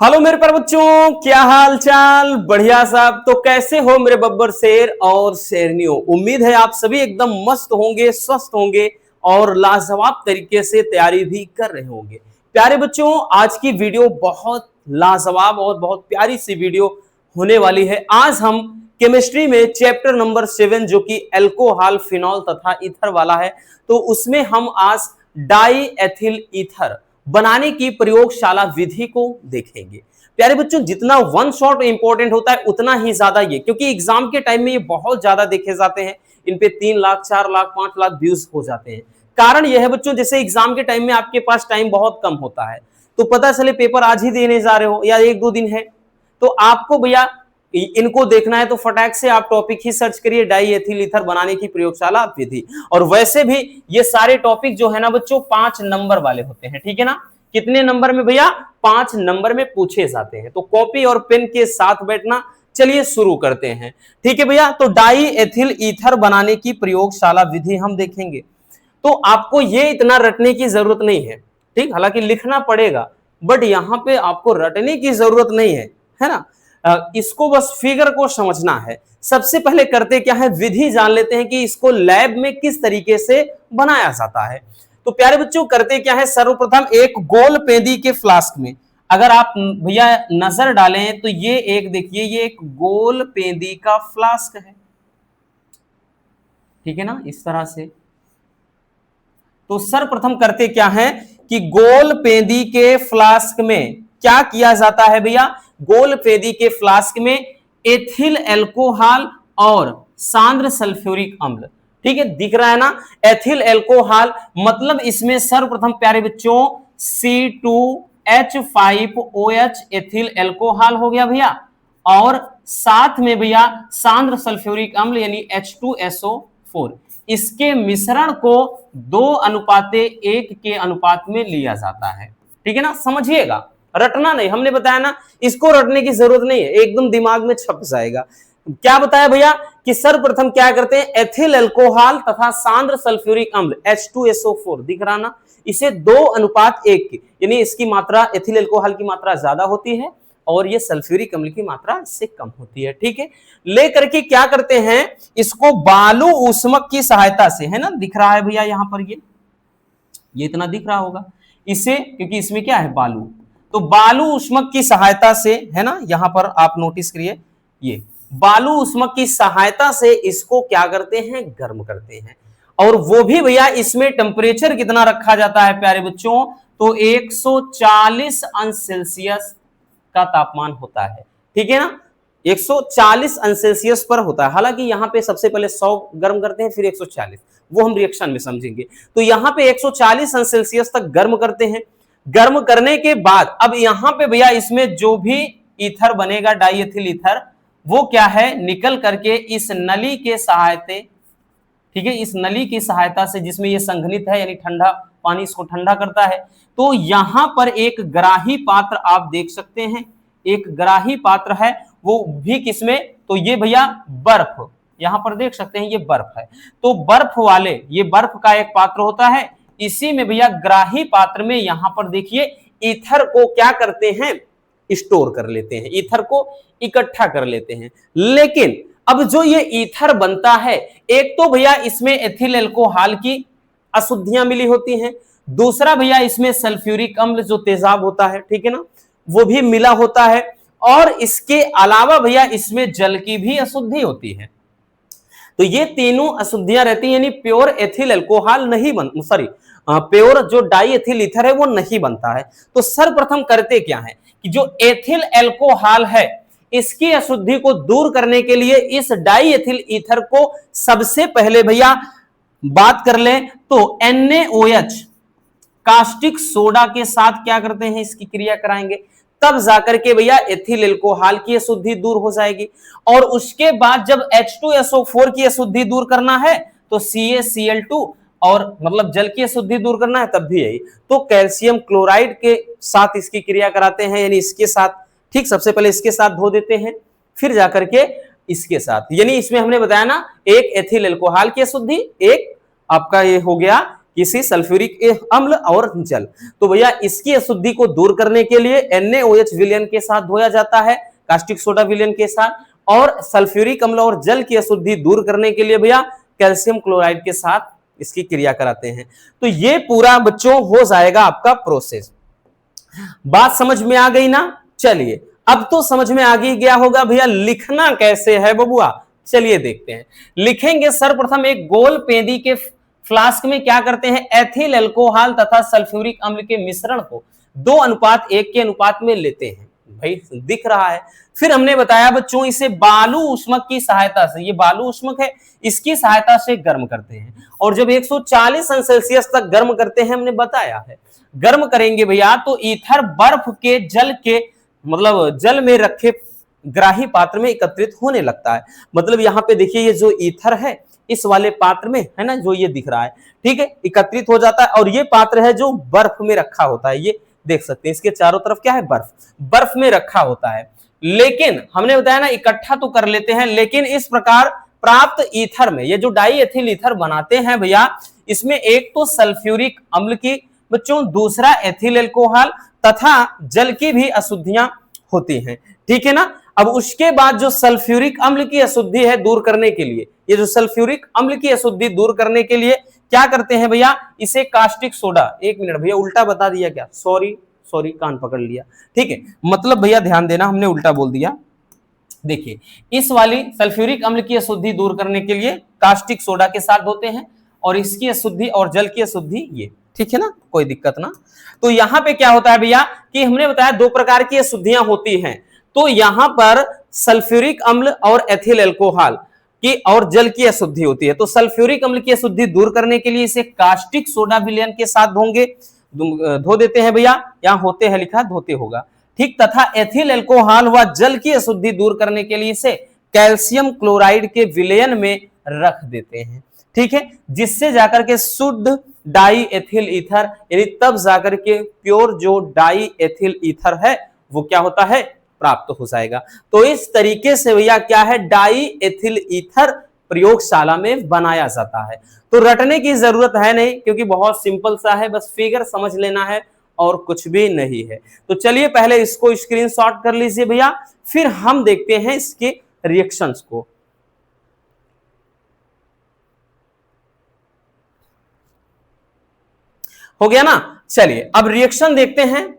Hello मेरे प्यारे बच्चों, क्या हाल चाल। बढ़िया साहब। तो कैसे हो मेरे बब्बर शेर और शेरनियों। उम्मीद है आप सभी एकदम मस्त होंगे, स्वस्थ होंगे और लाजवाब तरीके से तैयारी भी कर रहे होंगे। प्यारे बच्चों, आज की वीडियो बहुत लाजवाब और बहुत प्यारी सी वीडियो होने वाली है। आज हम केमिस्ट्री में चैप्टर नंबर 7 जो कि एल्कोहल, फिनॉल तथा ईथर वाला है, तो उसमें हम आज डाई एथिल ईथर बनाने की प्रयोगशाला विधि को देखेंगे। प्यारे बच्चों, जितना वन शॉट इंपॉर्टेंट होता है उतना ही ज्यादा ये, क्योंकि एग्जाम के टाइम में ये बहुत ज्यादा देखे जाते हैं। इन पे 3 लाख 4 लाख 5 लाख व्यूज हो जाते हैं। कारण यह है बच्चों, जैसे एग्जाम के टाइम में आपके पास टाइम बहुत कम होता है, तो पता चले पेपर आज ही देने जा रहे हो या 1-2 दिन है, तो आपको भैया इनको देखना है तो फटाक से आप टॉपिक ही सर्च करिए, डाई एथिल ईथर बनाने की प्रयोगशाला विधि। और वैसे भी ये सारे टॉपिक जो है ना बच्चों 5 नंबर वाले होते हैं, ठीक है ना। कितने नंबर में भैया? 5 नंबर में पूछे जाते हैं। तो कॉपी और पेन के साथ बैठना। चलिए शुरू करते हैं, ठीक है भैया। तो डाई एथिल ईथर बनाने की प्रयोगशाला विधि हम देखेंगे। तो आपको ये इतना रटने की जरूरत नहीं है, ठीक। हालांकि लिखना पड़ेगा, बट यहां पे आपको रटने की जरूरत नहीं है ना। इसको बस फिगर को समझना है। सबसे पहले करते क्या है, विधि जान लेते हैं कि इसको लैब में किस तरीके से बनाया जाता है। तो प्यारे बच्चों, करते क्या है, सर्वप्रथम एक गोल पेंदी के फ्लास्क में, अगर आप भैया नजर डालें तो ये एक देखिए, ये एक गोल पेंदी का फ्लास्क है, ठीक है ना, इस तरह से। तो सर्वप्रथम करते क्या है कि गोल पेंदी के फ्लास्क में क्या किया जाता है भैया, गोल पेंदी के फ्लास्क में एथिल एल्कोहल और सांद्र सल्फ्यूरिक अम्ल, ठीक है, दिख रहा है ना। एथिल एल्कोहल मतलब इसमें सर्वप्रथम प्यारे बच्चों C2H5OH एथिल एल्कोहल हो गया भैया, और साथ में भैया सांद्र सल्फ्यूरिक अम्ल यानी H2SO4। इसके मिश्रण को 2:1 के अनुपात में लिया जाता है, ठीक है ना। समझिएगा, रटना नहीं, हमने बताया ना, इसको रटने की जरूरत नहीं है, एकदम दिमाग में छप जाएगा। क्या बताया भैया कि सर्वप्रथम क्या करते हैं, एथिल अल्कोहल तथा सांद्र सल्फ्यूरिक अम्ल H2SO4 दिख रहा ना, इसे 2:1 की, यानी इसकी मात्रा, एथिल अल्कोहल की मात्रा ज्यादा होती है और ये सल्फ्यूरिक अम्ल की मात्रा इससे कम होती है, ठीक है। लेकर के क्या करते हैं, इसको बालू ऊष्मक की सहायता से, है ना, दिख रहा है भैया यहां पर, ये इतना दिख रहा होगा इसे, क्योंकि इसमें क्या है, बालू। तो बालू ऊष्मक की सहायता से, है ना, यहां पर आप नोटिस करिए, ये बालू ऊष्मक की सहायता से इसको क्या करते हैं, गर्म करते हैं। और वो भी भैया इसमें टेम्परेचर कितना रखा जाता है प्यारे बच्चों, तो 140 अंश सेल्सियस का तापमान होता है, ठीक है ना। 140 अंश सेल्सियस पर होता है। हालांकि यहां पे सबसे पहले 100 गर्म करते हैं, फिर 140, वो हम रिएक्शन में समझेंगे। तो यहां पे 140 अंश सेल्सियस तक गर्म करते हैं। गर्म करने के बाद अब यहां पे भैया इसमें जो भी ईथर बनेगा, डाई एथिल ईथर, वो क्या है, निकल करके इस नली के सहायता, ठीक है, इस नली की सहायता से, जिसमें ये संघनित है, यानी ठंडा पानी इसको ठंडा करता है। तो यहां पर एक ग्राही पात्र आप देख सकते हैं, एक ग्राही पात्र है, वो भी किसमें, तो ये भैया बर्फ, यहां पर देख सकते हैं ये बर्फ है। तो बर्फ वाले, ये बर्फ का एक पात्र होता है, इसी में भैया ग्राही पात्र में यहां पर देखिए ईथर को क्या करते हैं, स्टोर कर लेते हैं, ईथर को इकट्ठा कर लेते हैं। लेकिन अब जो ये ईथर बनता है, एक तो भैया इसमें एथिल एल्कोहल की अशुद्धियां मिली होती हैं, दूसरा भैया इसमें सल्फ्यूरिक अम्ल जो तेजाब होता है, ठीक है ना, वो भी मिला होता है, और इसके अलावा भैया इसमें जल की भी अशुद्धि होती है। तो ये तीनों अशुद्धियां रहती हैं, यानी प्योर एथिल एल्कोहल नहीं बन, सॉरी, प्योर जो डाई एथिल ईथर है वो नहीं बनता है। तो सर्वप्रथम करते क्या है कि जो एथिल एल्कोहल है, इसकी अशुद्धि को दूर करने के लिए इस डाई एथिल ईथर को सबसे पहले भैया बात कर लें तो NaOH कास्टिक सोडा के साथ क्या करते हैं, इसकी क्रिया कराएंगे, तब जाकर के भैया एथिल एल्कोहल की अशुद्धि दूर हो जाएगी। और उसके बाद जब H2SO4 की अशुद्धि दूर करना है तो CaCl2, और मतलब जल की अशुद्धि दूर करना है तब भी यही, तो कैल्शियम क्लोराइड के साथ इसकी क्रिया कराते हैं, यानी इसके साथ, ठीक, सबसे पहले इसके साथ धो देते हैं, फिर जाकर के इसके साथ, यानी इसमें हमने बताया ना, एक एथिल एल्कोहल की अशुद्धि, एक आपका ये हो गया किसी सल्फ्यूरिक अम्ल और जल। तो भैया इसकी अशुद्धि को दूर करने के लिए NaOH विलयन के साथ धोया जाता है, कास्टिक सोडा विलयन के साथ, और सल्फ्यूरिक अम्ल और जल की अशुद्धि दूर करने के लिए भैया कैल्शियम क्लोराइड के साथ इसकी क्रिया कराते हैं। तो ये पूरा बच्चों हो जाएगा आपका प्रोसेस। बात समझ में आ गई ना? चलिए अब तो समझ में आ गया होगा भैया लिखना कैसे है बबुआ। चलिए देखते हैं। लिखेंगे सर्वप्रथम एक गोल पेंदी के फ्लास्क में क्या करते हैं, एथिल अल्कोहल तथा सल्फ्यूरिक अम्ल के मिश्रण को 2:1 के अनुपात में लेते हैं। भाई दिख रहा है। फिर हमने बताया बच्चों इसे बालू उष्मक की सहायता से, ये बालू उष्मक है, इसकी सहायता से गर्म करते हैं। और जब 140 अंश सेल्सियस तक गर्म करते हैं, हमने बताया है गर्म करेंगे भैया तो ईथर बर्फ के जल के मतलब जल में रखे ग्राही पात्र में एकत्रित होने लगता है। मतलब यहाँ पे देखिए ये जो ईथर है इस वाले पात्र में है ना, जो ये दिख रहा है, ठीक है, एकत्रित हो जाता है। और ये पात्र है जो बर्फ में रखा होता है, ये देख सकते हैं इसके चारों तरफ क्या है, बर्फ में रखा होता है। लेकिन हमने बताया ना इकट्ठा तो कर लेते हैं, लेकिन इस प्रकार प्राप्त ईथर में ये जो डाई एथिल ईथर बनाते हैं भैया, इसमें एक तो सल्फ्यूरिक अम्ल की बच्चों, दूसरा एथिल अल्कोहल तथा जल की भी अशुद्धियां होती हैं, ठीक है ना। अब उसके बाद जो सल्फ्यूरिक अम्ल की अशुद्धि है दूर करने के लिए, ये जो सल्फ्यूरिक अम्ल की अशुद्धि दूर करने के लिए क्या करते हैं भैया, इसे कास्टिक सोडा, एक मिनट भैया उल्टा बता दिया क्या, सॉरी कान पकड़ लिया, ठीक है, मतलब भैया ध्यान देना हमने उल्टा बोल दिया। देखिए इस वाली सल्फ्यूरिक अम्ल की अशुद्धि दूर करने के लिए कास्टिक सोडा के साथ धोते हैं, और इसकी अशुद्धि और जल की अशुद्धि ये, ठीक है ना, कोई दिक्कत ना। तो यहां पे क्या होता है भैया कि हमने बताया 2 प्रकार की अशुद्धियां होती हैं। तो यहां पर सल्फ्यूरिक अम्ल और एथिल अल्कोहल की और जल की अशुद्धि होती है। तो सल्फ्यूरिक अम्ल की अशुद्धि दूर करने के लिए इसे कास्टिक सोडा विलयन के साथ धो देते हैं भैया, यहां होते हैं लिखा, धोते होगा, ठीक। तथा एथिल अल्कोहल व जल की अशुद्धि दूर करने के लिए इसे कैल्शियम क्लोराइड के विलयन में रख देते हैं, ठीक है, जिससे जाकर के शुद्ध डाई एथिल ईथर, यानी तब जाकर के प्योर जो डाई एथिल ईथर है वो क्या होता है, प्राप्त हो जाएगा। तो इस तरीके से भैया क्या है, डाई एथिल ईथर प्रयोगशाला में बनाया जाता है। तो रटने की जरूरत है नहीं क्योंकि बहुत सिंपल सा है, बस फिगर समझ लेना है और कुछ भी नहीं है। तो चलिए पहले इसको स्क्रीनशॉट कर लीजिए भैया, फिर हम देखते हैं इसके रिएक्शंस को। हो गया ना। चलिए अब रिएक्शन देखते हैं।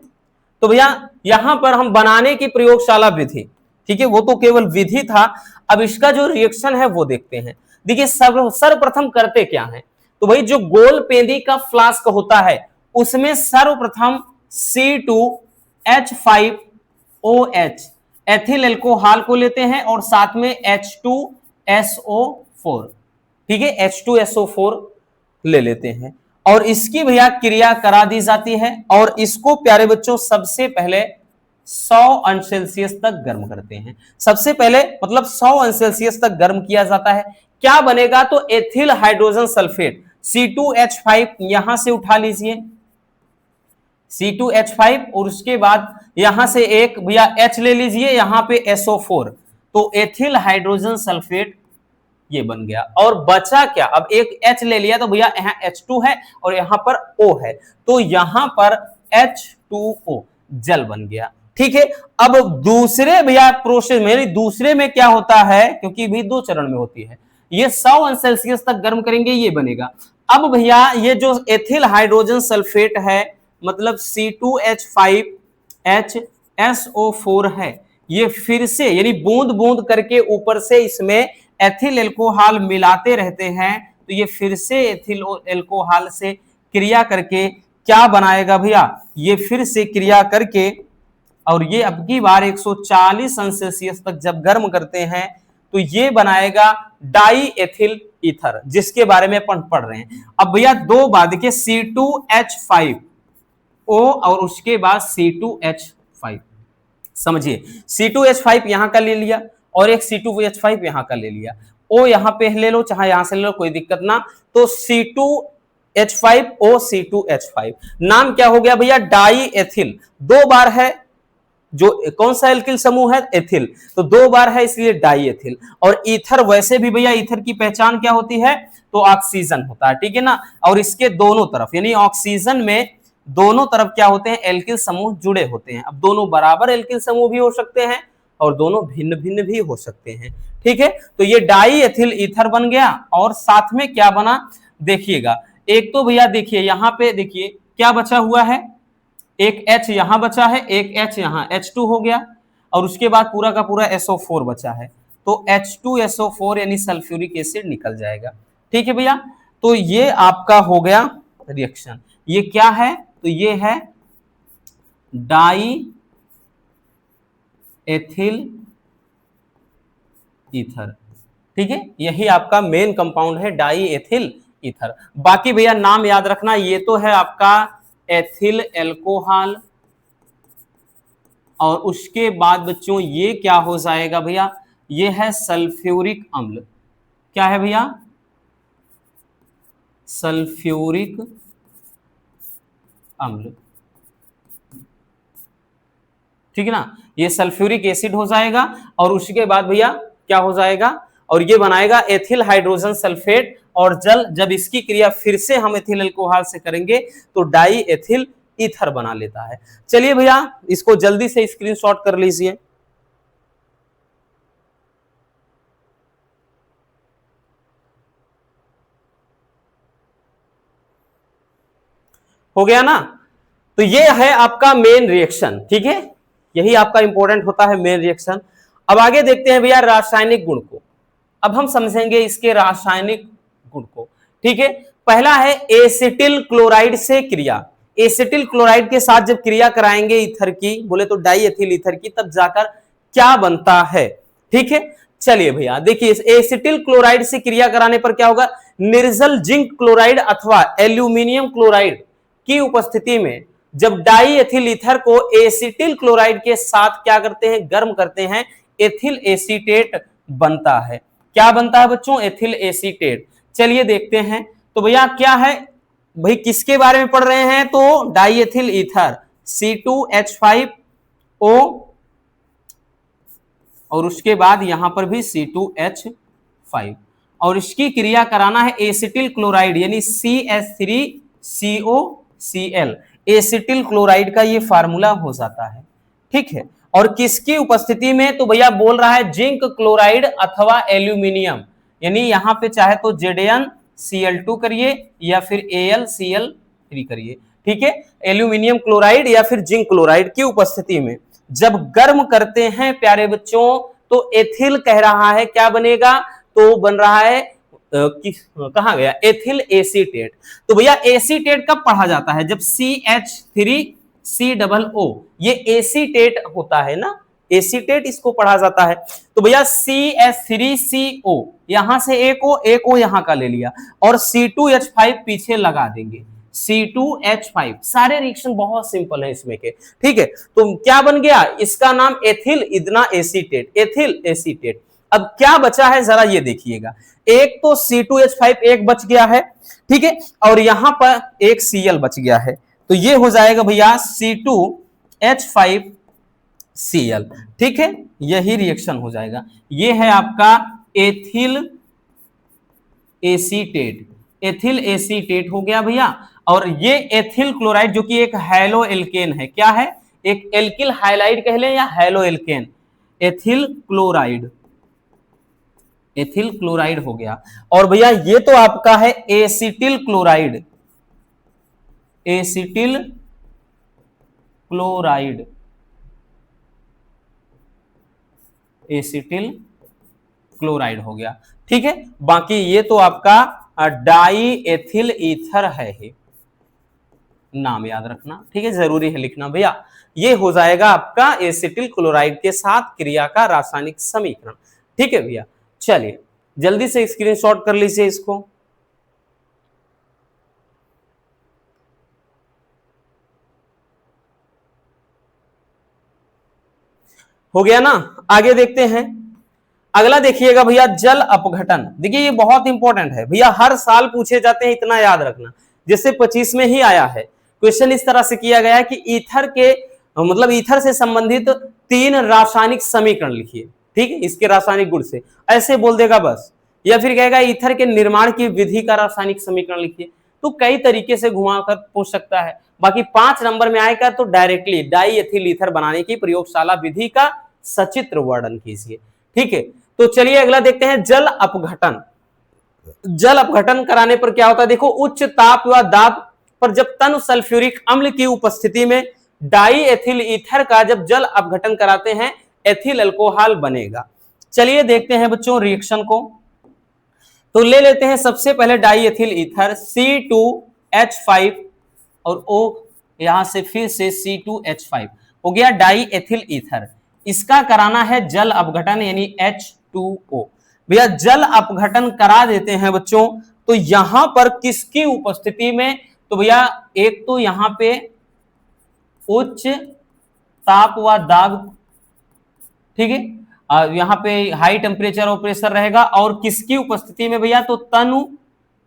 तो भैया यहां पर हम बनाने की प्रयोगशाला विधि, ठीक है, वो तो केवल विधि था, अब इसका जो रिएक्शन है वो देखते हैं। देखिए सर्वप्रथम करते क्या है, तो भाई जो गोल पेंदी का फ्लास्क होता है उसमें सर्वप्रथम C2H5OH एथिल अल्कोहल को लेते हैं और साथ में H2SO4, ठीक है, H2SO4 ले लेते हैं और इसकी भैया क्रिया करा दी जाती है। और इसको प्यारे बच्चों सबसे पहले 100 अंश सेल्सियस तक गर्म करते हैं। सबसे पहले मतलब 100 अंश सेल्सियस तक गर्म किया जाता है। क्या बनेगा, तो एथिल हाइड्रोजन सल्फेट C2H5 यहां से उठा लीजिए, C2H5, और उसके बाद यहां से एक भैया H ले लीजिए, यहां पे SO4, तो एथिल हाइड्रोजन सल्फेट ये बन गया। और बचा क्या, अब एक H ले लिया तो भैया यहाँ H2 है और यहां पर O है, तो यहां पर H2O जल बन गया, ठीक है। अब दूसरे भैया प्रोसेस में, दूसरे में क्या होता है, क्योंकि भी 2 चरण में होती है, ये 100 अंश सेल्सियस तक गर्म करेंगे, ये बनेगा। अब भैया ये जो एथिल हाइड्रोजन सल्फेट है मतलब C2H5HSO4 है, ये फिर से यानी बूंद बूंद करके ऊपर से इसमें एथिल अल्कोहल मिलाते रहते हैं, तो ये फिर से एथिल अल्कोहल से क्रिया करके क्या बनाएगा भैया, ये फिर से क्रिया करके, और ये अब की बार 140 अंश सेल्सियस तक जब गर्म करते हैं तो ये बनाएगा डाई एथिल ईथर, जिसके बारे में अपन पढ़ रहे हैं। अब भैया 2 बार देखिए, C2H5O और उसके बाद C2H5, समझिए C2H5 यहां का ले लिया और एक C2H5 यहां का ले लिया, O यहां पे ले लो चाहे यहां से ले लो, कोई दिक्कत ना। तो C2H5O C2H5 नाम क्या हो गया भैया, डाई एथिल। 2 बार है, जो कौन सा एल्किल समूह है, एथिल, तो 2 बार है इसलिए डाई एथिल। और ईथर वैसे भी भैया ईथर की पहचान क्या होती है, तो ऑक्सीजन होता है, ठीक है ना। और इसके दोनों तरफ यानी ऑक्सीजन में दोनों तरफ क्या होते हैं, एल्किल समूह जुड़े होते हैं। अब दोनों बराबर एल्किल समूह भी हो सकते हैं और दोनों भिन्न भिन्न भी हो सकते हैं, ठीक है। तो ये डाई एथिल ईथर बन गया और साथ में क्या बना देखिएगा, एक तो भैया देखिए यहां पे देखिए क्या बचा हुआ है, एक H यहां बचा है, एक H यहां H2 हो गया और उसके बाद पूरा का पूरा SO4 बचा है, तो H2SO4 यानी सल्फ्यूरिक एसिड निकल जाएगा, ठीक है भैया। तो ये आपका हो गया रिएक्शन। ये क्या है, तो ये है डाई एथिल ईथर, ठीक है। यही आपका मेन कंपाउंड है डाई एथिल ईथर। बाकी भैया नाम याद रखना, ये तो है आपका एथिल एल्कोहल और उसके बाद बच्चों ये क्या हो जाएगा भैया, ये है सल्फ्यूरिक अम्ल। क्या है भैया, सल्फ्यूरिक अम्ल, ठीक है ना। ये सल्फ्यूरिक एसिड हो जाएगा और उसके बाद भैया क्या हो जाएगा, और ये बनाएगा एथिल हाइड्रोजन सल्फेट और जल, जब इसकी क्रिया फिर से हम एथिल अल्कोहल से करेंगे तो डाई एथिल ईथर बना लेता है। चलिए भैया इसको जल्दी से स्क्रीनशॉट कर लीजिए। हो गया ना। तो ये है आपका मेन रिएक्शन, ठीक है, यही आपका इंपॉर्टेंट होता है मेन रिएक्शन। अब आगे देखते हैं भैया रासायनिक गुण को। अब हम समझेंगे इसके रासायनिक गुण को, ठीक है। पहला है एसिटिल क्लोराइड से क्रिया। एसिटिल क्लोराइड के साथ जब क्रिया कराएंगे ईथर की, बोले तो डाई एथिल ईथर की, तब जाकर क्या बनता है, ठीक है। चलिए भैया देखिए एसिटिल क्लोराइड से क्रिया कराने पर क्या होगा, निर्जल जिंक क्लोराइड अथवा एल्यूमिनियम क्लोराइड की उपस्थिति में जब डाई एथिल ईथर को एसिटिल क्लोराइड के साथ क्या करते हैं, गर्म करते हैं, एथिल एसीटेट बनता है। क्या बनता है बच्चों, एथिल एसीटेट। चलिए देखते हैं। तो भैया क्या है, भाई किसके बारे में पढ़ रहे हैं, तो डाई एथिल ईथर C2H5O और उसके बाद यहां पर भी C2H5 और इसकी क्रिया कराना है एसिटिल क्लोराइड यानी CH3COCl। एसिटिल क्लोराइड का ये फार्मूला हो जाता है, ठीक है। और किसकी उपस्थिति में, तो भैया बोल रहा है जिंक क्लोराइड अथवा एल्यूमिनियम, यानी यहां पे चाहे तो ZnCl2 करिए या फिर AlCl3 करिए, ठीक है। एल्यूमिनियम क्लोराइड या फिर जिंक क्लोराइड की उपस्थिति में जब गर्म करते हैं प्यारे बच्चों, तो एथिल कह रहा है क्या बनेगा, तो बन रहा है कहां गया, एथिल एसीटेट। तो भैया एसीटेट कब पढ़ा जाता है, जब CH3COO ये एसीटेट होता है ना, एसीटेट इसको पढ़ा जाता है। तो भैया CH3CO यहां से एक ओ यहां का ले लिया और C2H5 पीछे लगा देंगे, C2H5। सारे रिएक्शन बहुत सिंपल है इसमें के, ठीक है। तो क्या बन गया, इसका नाम एथिल इदना एसीटेट, एथिल एसीटेट। अब क्या बचा है जरा ये देखिएगा, एक तो C2H5 एक बच गया है, ठीक है, और यहां पर एक Cl बच गया है, तो ये हो जाएगा भैया C2H5Cl, ठीक है। यही रिएक्शन हो जाएगा। ये है आपका एथिल एसीटेट, एथिल एसीटेट हो गया भैया। और ये एथिल क्लोराइड जो कि एक हैलो एल्केन है, क्या है, एक एल्किल हाइलाइड कह लें या halo alkane, ethyl chloride, ethyl chloride हो गया। और भैया ये तो आपका है acetyl chloride, acetyl chloride, acetyl chloride हो गया, ठीक है। बाकी ये तो आपका डाई एथिल ईथर है ही, नाम याद रखना, ठीक है, जरूरी है लिखना भैया। ये हो जाएगा आपका एसिटिल क्लोराइड के साथ क्रिया का रासायनिक समीकरण, ठीक है भैया। चलिए जल्दी से स्क्रीनशॉट कर लीजिए इसको। हो गया ना। आगे देखते हैं, अगला देखिएगा भैया जल अपघटन। देखिए ये बहुत इंपॉर्टेंट है भैया, हर साल पूछे जाते हैं, इतना याद रखना। जैसे 25 में ही आया है क्वेश्चन, इस तरह से किया गया है कि ईथर के मतलब ईथर से संबंधित 3 रासायनिक समीकरण लिखिए, ठीक है, इसके रासायनिक गुण से, ऐसे बोल देगा बस। या फिर कहेगा ईथर के निर्माण की विधि का रासायनिक समीकरण लिखिए। तो कई तरीके से घुमाकर पूछ सकता है। बाकी 5 नंबर में आएगा तो डायरेक्टली डाई एथिल ईथर बनाने की प्रयोगशाला विधि का सचित्र वर्णन कीजिए। ठीक है, तो चलिए अगला देखते हैं जल अपघटन। जल अपघटन कराने पर क्या होता है, देखो उच्च ताप व दाब पर जब तन सल्फ्यूरिक अम्ल की उपस्थिति में डाई एथिल ईथर का जब जल अपघटन कराते हैं एथिल अल्कोहल बनेगा। चलिए देखते हैं बच्चों रिएक्शन को। तो ले लेते हैं सबसे पहले डाई एथिल ईथर C2H5 और O यहां से फिर से C2H5 हो गया डाई एथिल ईथर। इसका कराना है जल अपघटन यानी H2O। भैया जल अपघटन करा देते हैं बच्चों, तो यहां पर किसकी उपस्थिति में, तो भैया एक तो यहां पे उच्च ताप व दाब, ठीक है, यहां पे हाई टेम्परेचर और प्रेशर रहेगा, और किसकी उपस्थिति में भैया, तो तनु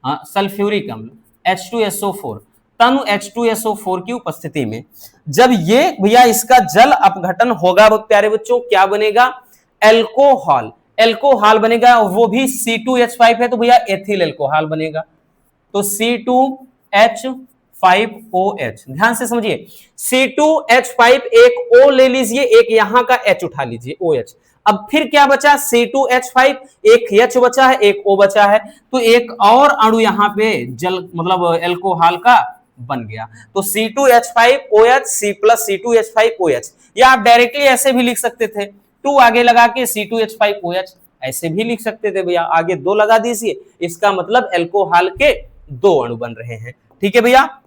सल्फ्यूरिक अम्ल H2SO4, तनु H2SO4 की उपस्थिति में जब ये भैया इसका जल अपघटन होगा प्यारे बच्चों, क्या बनेगा, एल्कोहल, एल्कोहल बनेगा, वो भी C2H5 है तो भैया एथिल एल्कोहल बनेगा। तो C2H5OH, ध्यान से समझिए, C2H5 एक O ले लीजिए, एक यहां का H उठा लीजिए OH। अब फिर क्या बचा, C2H5, एक H बचा है, एक O बचा है, तो एक और अणु यहां पे जल मतलब एल्कोहल का बन गया। तो C2H5OH C प्लस C2H5OH, या आप डायरेक्टली ऐसे भी लिख सकते थे, 2 आगे लगा के C2H5OH, ऐसे भी लिख सकते थे भैया, आगे 2 लगा दीजिए, इसका मतलब एल्कोहल के 2 अणु बन रहे हैं। ठीक है भैया,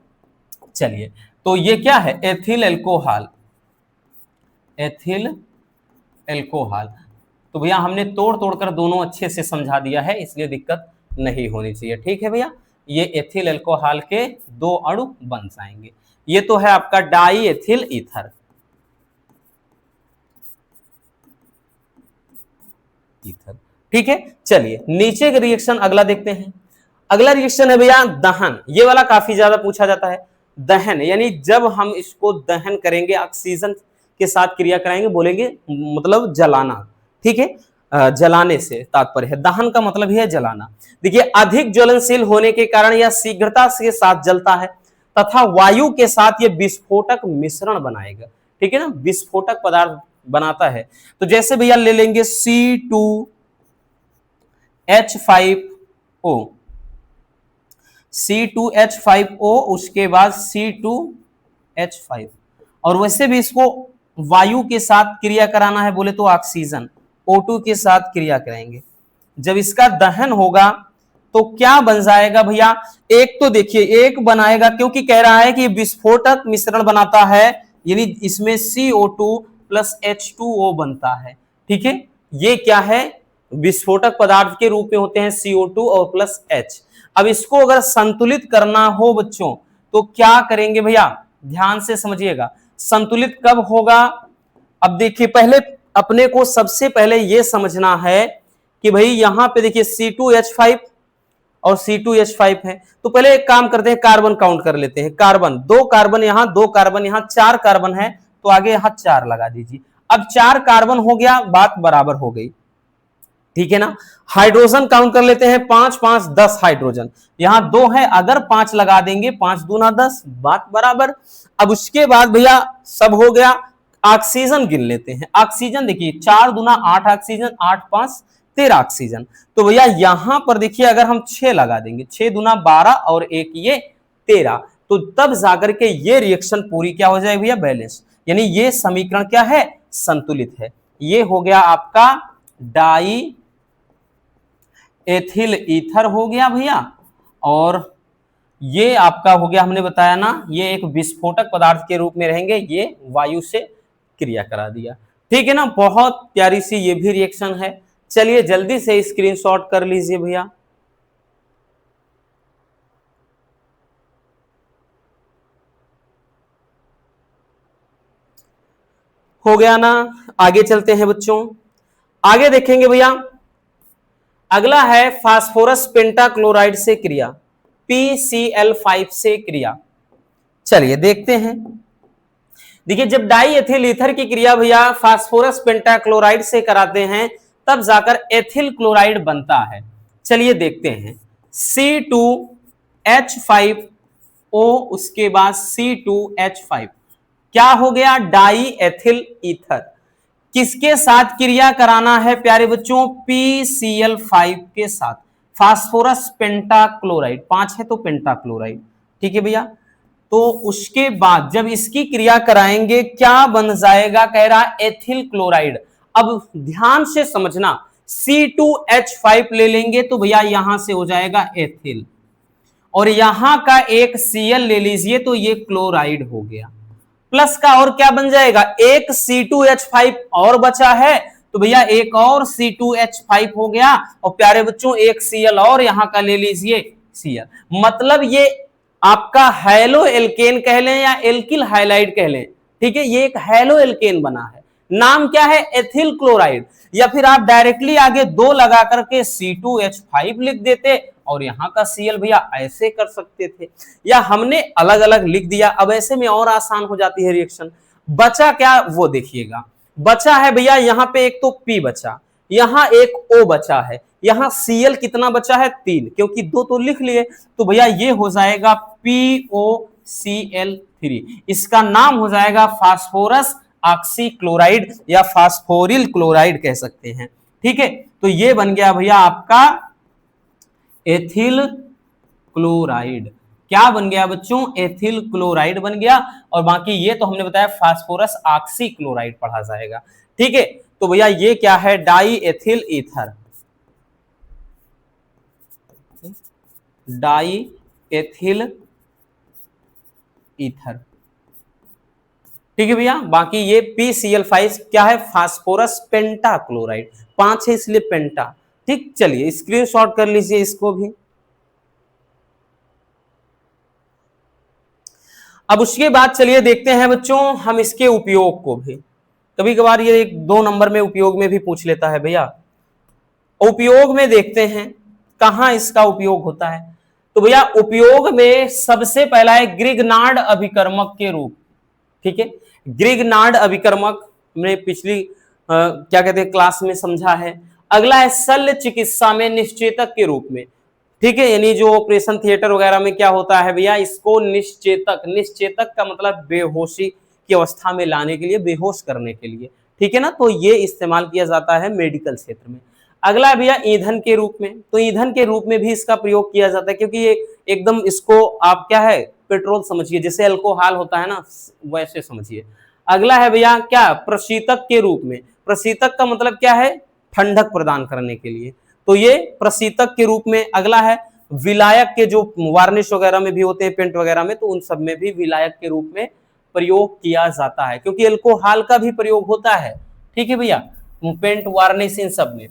चलिए तो ये क्या है, एथिल एल्कोहल, एथिल एल्कोहल। तो भैया हमने तोड़ तोड़कर दोनों अच्छे से समझा दिया है, इसलिए दिक्कत नहीं होनी चाहिए। ठीक है भैया, ये एथिल एल्कोहल के 2 अणु बन जाएंगे। ये तो है आपका डाई एथिल ईथर, ठीक है। चलिए नीचे का रिएक्शन अगला देखते हैं। अगला रिएक्शन है भैया दहन। ये वाला काफी ज्यादा पूछा जाता है। दहन यानी जब हम इसको दहन करेंगे, ऑक्सीजन के साथ क्रिया कराएंगे, बोलेंगे मतलब जलाना। ठीक है, जलाने से तात्पर्य है, दहन का मतलब ही है जलाना। देखिए अधिक ज्वलनशील होने के कारण यह शीघ्रता के साथ जलता है तथा वायु के साथ यह विस्फोटक मिश्रण बनाएगा। ठीक है ना, विस्फोटक पदार्थ बनाता है। तो जैसे भैया ले लेंगे C2H5O, C2H5O, उसके बाद C2H5, और वैसे भी इसको वायु के साथ क्रिया कराना है, बोले तो ऑक्सीजन O2 के साथ क्रिया कराएंगे। जब इसका दहन होगा तो क्या बन जाएगा भैया, एक तो देखिए एक बनाएगा, क्योंकि कह रहा है कि विस्फोटक मिश्रण बनाता है, यानी इसमें CO2 प्लस H2O बनता है। ठीक है, ये क्या है, विस्फोटक पदार्थ के रूप में होते हैं CO2 और प्लस H। अब इसको अगर संतुलित करना हो बच्चों तो क्या करेंगे भैया, ध्यान से समझिएगा। संतुलित कब होगा, अब देखिए पहले अपने को सबसे पहले यह समझना है कि भाई यहां पे देखिए C2H5 और C2H5 है, तो पहले एक काम करते हैं, कार्बन काउंट कर लेते हैं। कार्बन, 2 कार्बन यहां, 2 कार्बन यहां, 4 कार्बन है, तो आगे यहां 4 लगा दीजिए। अब 4 कार्बन हो गया, बात बराबर हो गई। ठीक है ना, हाइड्रोजन काउंट कर लेते हैं, 5 5 10 हाइड्रोजन, यहां 2 है, अगर 5 लगा देंगे, 5 दूना 10, बात बराबर। अब उसके बाद भैया सब हो गया, ऑक्सीजन गिन लेते हैं। ऑक्सीजन देखिए 4 दूना 8 ऑक्सीजन, 8 5 13 ऑक्सीजन। तो भैया यहां पर देखिए अगर हम 6 लगा देंगे, 6 दूना 12 और 1 ये 13, तो तब जाकर के ये रिएक्शन पूरी क्या हो जाएगी भैया, बैलेंस, यानी ये समीकरण क्या है, संतुलित है। ये हो गया आपका डाई एथिल ईथर हो गया भैया, और ये आपका हो गया, हमने बताया ना, ये एक विस्फोटक पदार्थ के रूप में रहेंगे, ये वायु से क्रिया करा दिया। ठीक है ना, बहुत प्यारी सी ये भी रिएक्शन है। चलिए जल्दी से स्क्रीनशॉट कर लीजिए भैया। हो गया ना, आगे चलते हैं बच्चों। आगे देखेंगे भैया, अगला है फास्फोरस पेंटाक्लोराइड से क्रिया, PCl5 से क्रिया। चलिए देखते हैं। देखिए जब डाई एथिल ईथर की क्रिया भैया फास्फोरस पेंटाक्लोराइड से कराते हैं, तब जाकर एथिल क्लोराइड बनता है। चलिए देखते हैं, C2H5O, उसके बाद C2H5 क्या हो गया, डाई एथिल ईथर। किसके साथ क्रिया कराना है प्यारे बच्चों, PCl5 के साथ, फास्फोरस पेंटाक्लोराइड, 5 है तो पेंटाक्लोराइड, ठीक है भैया। तो उसके बाद जब इसकी क्रिया कराएंगे क्या बन जाएगा, कह रहा एथिल क्लोराइड। अब ध्यान से समझना, C2H5 ले लेंगे तो भैया यहां से हो जाएगा एथिल, और यहां का एक Cl ले लीजिए तो ये क्लोराइड हो गया, प्लस का और क्या बन जाएगा, एक C2H5 और बचा है तो भैया एक और C2H5 हो गया, और प्यारे बच्चों एक Cl और यहां का ले लीजिए Cl। मतलब ये आपका हैलो एल्केन कह लें या एल्किल हाइलाइड कह लें, ठीक है, ये एक हैलो एल्केन बना है, नाम क्या है, एथिल क्लोराइड। या फिर आप डायरेक्टली आगे 2 लगा करके C2H5 लिख देते और यहां का Cl भैया ऐसे कर सकते थे, या हमने अलग अलग लिख दिया। अब ऐसे में और आसान हो जाती है रिएक्शन। बचा क्या वो देखिएगा, बचा है भैया यहाँ पे एक तो P बचा, यहां एक O बचा है, यहां Cl कितना बचा है 3, क्योंकि 2 तो लिख लिए, तो भैया ये हो जाएगा POCl3, इसका नाम हो जाएगा फास्फोरस ऑक्सीक्लोराइड या फास्फोरिल क्लोराइड कह सकते हैं, ठीक है। तो ये बन गया भैया आपका एथिल क्लोराइड। क्या बन गया बच्चों, एथिल क्लोराइड बन गया, और बाकी ये तो हमने बताया फास्फोरस ऑक्सीक्लोराइड पढ़ा जाएगा, ठीक है। तो भैया ये क्या है, die ethyl ether, die ethyl ether, ठीक है भैया। बाकी ये PCl5 क्या है, फास्फोरस पेंटाक्लोराइड, 5 है इसलिए पेंटा, ठीक। चलिए स्क्रीनशॉट कर लीजिए इसको भी। अब उसके बाद चलिए देखते हैं बच्चों हम इसके उपयोग को भी, कभी कभार ये 1-2 नंबर में उपयोग में भी पूछ लेता है भैया। उपयोग में देखते हैं कहां इसका उपयोग होता है, तो भैया उपयोग में सबसे पहला है ग्रिग्नार्ड अभिकर्मक के रूप, ठीक है। ग्रिग्नार्ड अभिकर्मक हमने पिछली क्या कहते हैं क्लास में समझा है। अगला है शल्य चिकित्सा में निश्चेतक के रूप में, ठीक है, यानी जो ऑपरेशन थिएटर वगैरह में क्या होता है भैया, इसको निश्चेतक, निश्चेतक का मतलब बेहोशी की अवस्था में लाने के लिए, बेहोश करने के लिए, ठीक है ना, तो ये इस्तेमाल किया जाता है मेडिकल क्षेत्र में। अगला है भैया ईंधन के रूप में, तो ईंधन के रूप में भी इसका प्रयोग किया जाता है, क्योंकि ये एकदम इसको आप क्या है पेट्रोल समझिए, जैसे अल्कोहल होता है ना वैसे समझिए। अगला है भैया क्या, प्रशीतक के रूप में, प्रशीतक का मतलब क्या है, ठंडक प्रदान करने के लिए, तो ये प्रशीतक के रूप में। अगला है विलायक के, जो वार्निश वगैरह में भी होते हैं पेंट वगैरह में, तो उन सब में भी विलायक के रूप में प्रयोग किया जाता है, क्योंकि अल्कोहल का भी प्रयोग होता है, ठीक है भैया, पेंट वार्निश इन सब में,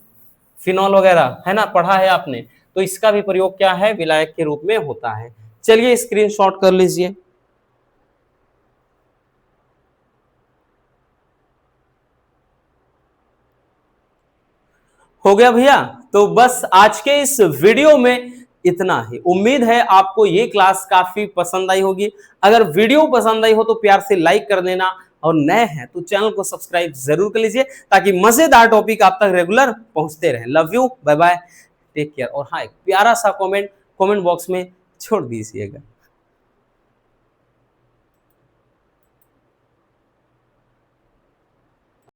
फिनॉल वगैरह है ना, पढ़ा है आपने, तो इसका भी प्रयोग क्या है, विलायक के रूप में होता है। चलिए स्क्रीनशॉट कर लीजिए। हो गया भैया, तो बस आज के इस वीडियो में इतना ही। उम्मीद है आपको ये क्लास काफी पसंद आई होगी। अगर वीडियो पसंद आई हो तो प्यार से लाइक कर देना, और नए हैं तो चैनल को सब्सक्राइब जरूर कर लीजिए, ताकि मजेदार टॉपिक आप तक रेगुलर पहुंचते रहे। Love you, bye bye, take care. और हाँ, एक प्यारा सा कमेंट बॉक्स में छोड़ दीजिएगा।